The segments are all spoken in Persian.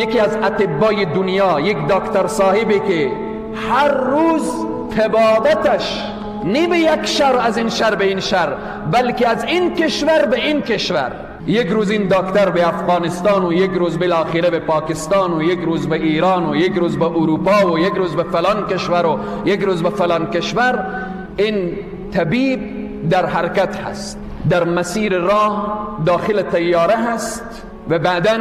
یکی از اطبای دنیا، یک دکتر صاحبی که هر روز تبادتش نه به یک شهر از این شهر به این شهر، بلکه از این کشور به این کشور، یک روز این دکتر به افغانستان و یک روز بالاخره به پاکستان و یک روز به ایران و یک روز به اروپا و یک روز به فلان کشور و یک روز به فلان کشور. این طبیب در حرکت هست، در مسیر راه داخل طیاره هست و بعداً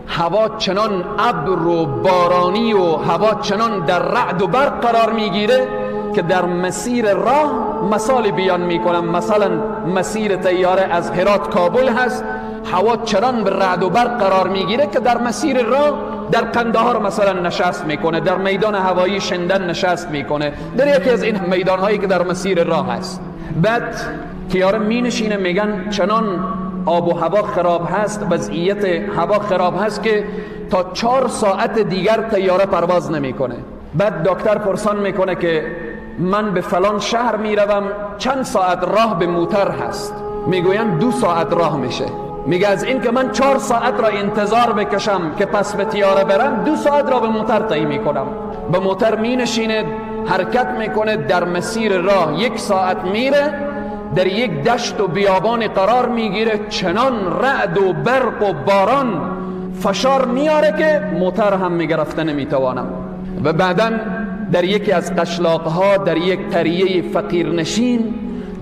هوا چنان ابر و بارانی و هوا چنان در رعد و برق قرار میگیره که در مسیر راه مثال بیان میکنم، مثلا مسیر طیاره از هرات کابل هست، هوا چنان به رعد و برق قرار میگیره که در مسیر راه در قندهار مثلا نشست میکنه، در میدان هوایی شندن نشست میکنه، در یکی از این میدان هایی که در مسیر راه هست. بعد طیاره می نشینه، میگن چنان آب و هوا خراب هست، وضعیت هوا خراب هست که تا 4 ساعت دیگر طیاره پرواز نمیکنه. بعد دکتر پرسان میکنه که من به فلان شهر میروم، چند ساعت راه به موتر هست؟ میگوین 2 ساعت راه میشه. میگه از این که من 4 ساعت را انتظار بکشم که پس به طیاره برم، 2 ساعت را به موتر طی میکنم. به موتر می نشینه، حرکت میکنه، در مسیر راه 1 ساعت میره، در یک دشت و بیابان قرار میگیره، چنان رعد و برق و باران فشار میاره که موتر هم میگه رفته نمیتوانم. و بعداً در یکی از قشلاقها در یک قریه فقیرنشین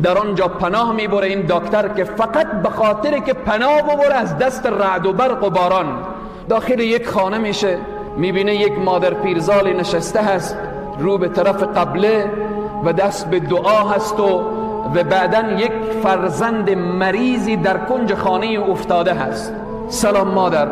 در آنجا پناه میبره این دکتر که فقط به خاطر که پناه ببره از دست رعد و برق و باران. داخل یک خانه میشه، میبینه یک مادر پیرزالی نشسته هست رو به طرف قبله و دست به دعا هست و بعداً یک فرزند مریضی در کنج خانه افتاده هست. سلام مادر،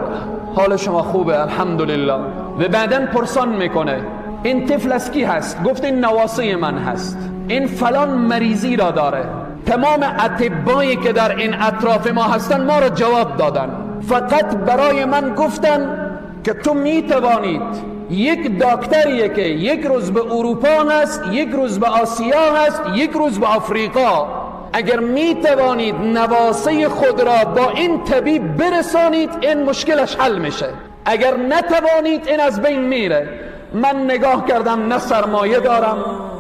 حال شما خوبه؟ الحمدلله. و بعداً پرسان میکنه این طفل از کی هست؟ گفت این نواسه من هست، این فلان مریضی را داره. تمام اطبایی که در این اطراف ما هستن ما را جواب دادن، فقط برای من گفتن که تو میتوانید، یک دکتریه که یک روز به اروپا هست، یک روز به آسیا هست، یک روز به آفریقا، اگر میتوانید نواسه خود را با این طبیب برسانید این مشکلش حل میشه، اگر نتوانید این از بین میره. من نگاه کردم، نه سرمایه دارم،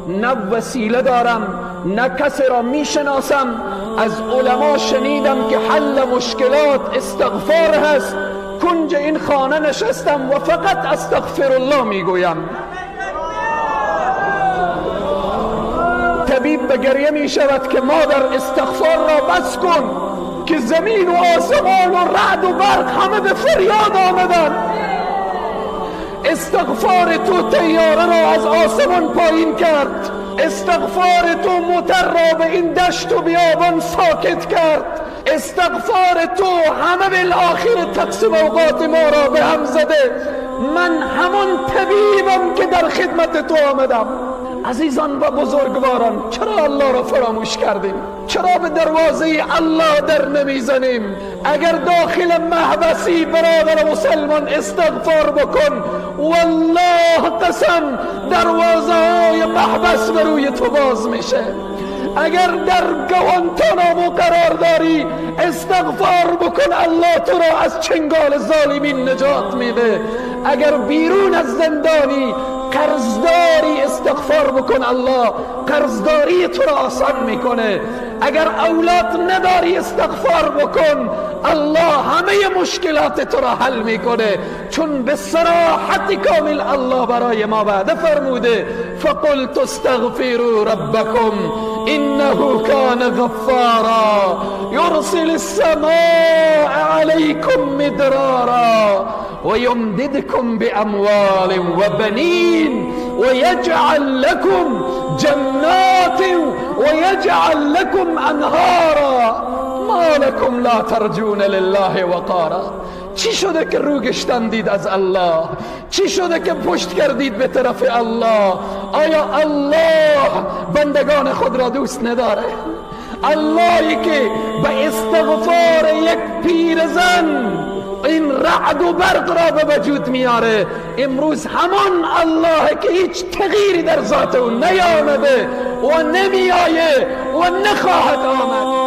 نه وسیله دارم، نه کسی را میشناسم. از علما شنیدم که حل مشکلات استغفار هست. کنج این خانه نشستم و فقط استغفر الله میگویم. طبیب به گریه می شود که مادر استغفار را بس کن که زمین و آسمان و رعد و برق همه به فریاد آمدن. استغفار تو طیاره را از آسمان پایین کرد، استغفار تو موتر را به این دشت و بیابان ساکت کرد، استغفار تو همه بالاخره تقسیم اوقات ما را به هم زده. من همون طبیبم که در خدمت تو آمدم. عزیزان و بزرگواران، چرا الله را فراموش کردیم؟ چرا به دروازه الله در نمیزنیم؟ اگر داخل محبسی برادر مسلمان استغفار بکن، والله قسم دروازه های محبس بروی تو باز میشه. اگر در گوانتانامو قرار داری استغفار بکن، الله تو را از چنگال ظالمین نجات میده. اگر بیرون از زندانی قرضداری استغفار بکن، الله قرضداری تو را آسان میکنه. اگر اولاد نداری استغفار بکن، الله همه مشکلات تو را حل میکنه، چون به صراحت کامل الله برای ما وعده فرموده فقلت استغفروا ربکم انه کان غفارا یرسل السماء علیکم مدرارا ويمددكم بأموال وبنين ويجعل لكم جنات ويجعل لكم أنهارا ما لكم لا ترجون لله وقارا. چی شده که رو گشتندید از الله؟ چی شده که پشت کردید به طرف الله؟ آیا الله بندگان خود را دوست نداره؟ اللهی که به استغفار یک پیرزن این رعد و برق را به وجود میاره، امروز همان الله که هیچ تغییری در ذات او نیامده و نمیآیه و نخواهد آمد.